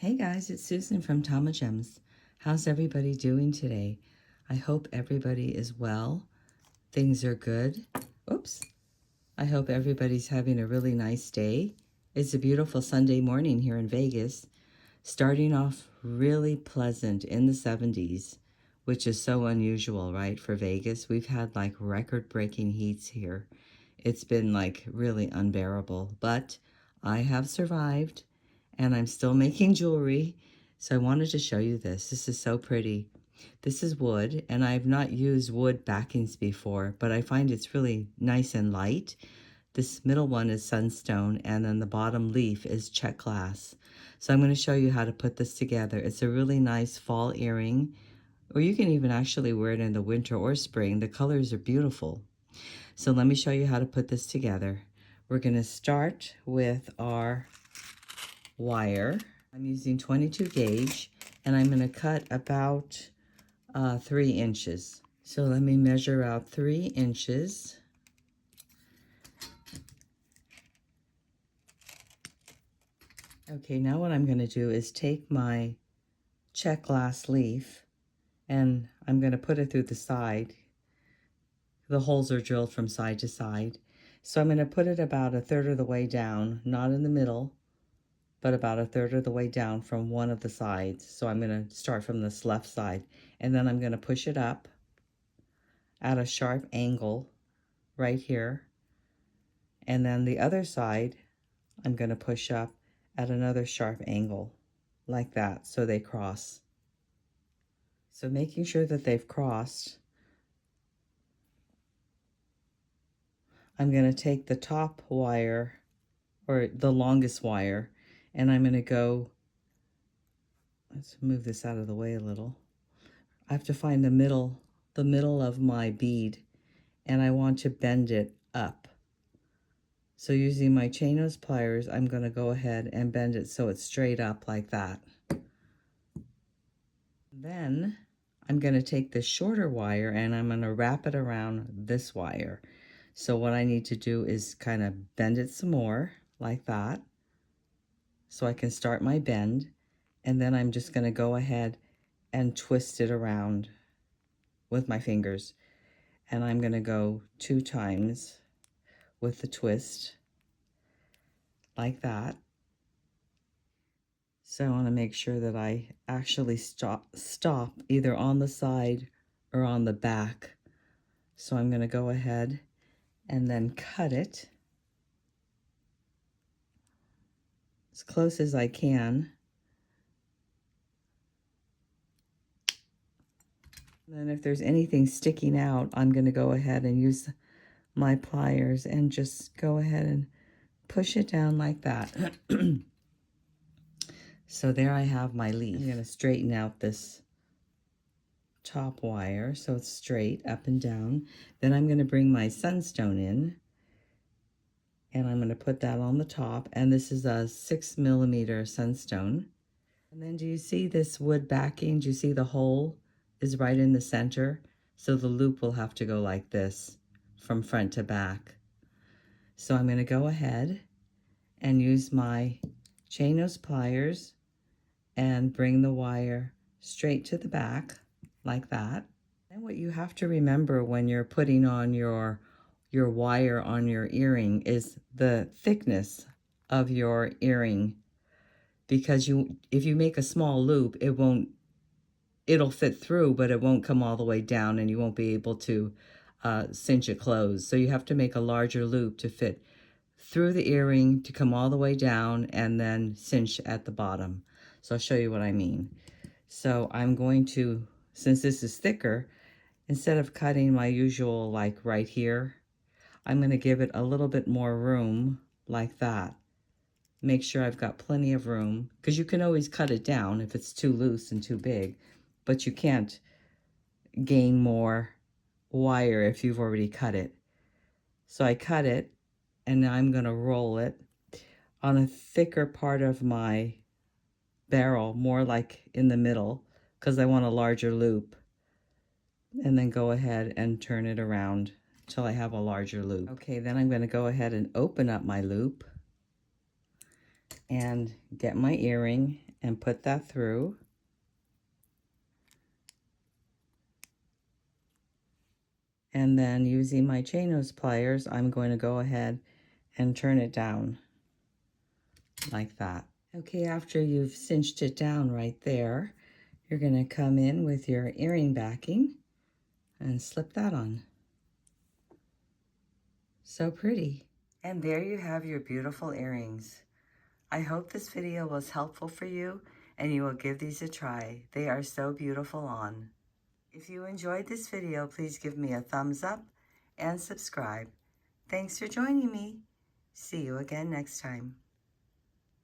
Hey guys, it's Susan from Tamagems. How's everybody doing today? I hope everybody is well. Things are good. Oops. I hope everybody's having a really nice day. It's a beautiful Sunday morning here in Vegas. Starting off really pleasant in the 70s, which is so unusual, right, for Vegas. We've had like record-breaking heats here. It's been like really unbearable, but I have survived. And I'm still making jewelry, so I wanted to show you this. This is so pretty. This is wood, and I've not used wood backings before, but I find it's really nice and light. This middle one is Sunstone, and then the bottom leaf is Czech glass. So I'm going to show you how to put this together. It's a really nice fall earring, or you can even actually wear it in the winter or spring. The colors are beautiful. So let me show you how to put this together. We're going to start with our wire. I'm using 22 gauge, and I'm going to cut about 3 inches. So let me measure out 3 inches. Okay, now what I'm going to do is take my Czech glass leaf, and I'm going to put it through the side. The holes are drilled from side to side. So I'm going to put it about 1/3 of the way down, not in the middle, but about 1/3 of the way down from one of the sides. So I'm going to start from this left side, and then I'm going to push it up at a sharp angle right here. And then the other side, I'm going to push up at another sharp angle like that, so they cross. So making sure that they've crossed, I'm going to take the top wire, or the longest wire, and I'm going to go, let's move this out of the way a little. I have to find the middle of my bead, and I want to bend it up. So using my chain nose pliers, I'm going to go ahead and bend it so it's straight up like that. Then I'm going to take the shorter wire and I'm going to wrap it around this wire. So what I need to do is kind of bend it some more like that, so I can start my bend, and then I'm just going to go ahead and twist it around with my fingers. And I'm going to go 2 times with the twist like that. So I want to make sure that I actually stop either on the side or on the back. So I'm going to go ahead and then cut it as close as I can. And then if there's anything sticking out, I'm going to go ahead and use my pliers and just go ahead and push it down like that. So there I have my leaf. I'm going to straighten out this top wire so it's straight up and down. Then I'm going to bring my sunstone in, and I'm going to put that on the top, and this is a 6mm sunstone. And then do you see this wood backing? Do you see the hole is right in the center? So the loop will have to go like this from front to back. So I'm going to go ahead and use my chain nose pliers and bring the wire straight to the back like that. And what you have to remember when you're putting on your wire on your earring is the thickness of your earring, because if you make a small loop, it'll fit through, but it won't come all the way down, and you won't be able to cinch it closed. So you have to make a larger loop to fit through the earring, to come all the way down, and then cinch at the bottom. So I'll show you what I mean. So I'm going to, since this is thicker, instead of cutting my usual like right here, I'm going to give it a little bit more room like that. Make sure I've got plenty of room, because you can always cut it down if it's too loose and too big, but you can't gain more wire if you've already cut it. So I cut it, and now I'm going to roll it on a thicker part of my barrel, more like in the middle, because I want a larger loop. And then go ahead and turn it around till I have a larger loop. Okay, then I'm going to go ahead and open up my loop and get my earring and put that through. And then using my chain nose pliers, I'm going to go ahead and turn it down like that. Okay, after you've cinched it down right there, you're going to come in with your earring backing and slip that on. So pretty. And there you have your beautiful earrings. I hope this video was helpful for you and you will give these a try. They are so beautiful on. If you enjoyed this video, please give me a thumbs up and subscribe. Thanks for joining me. See you again next time.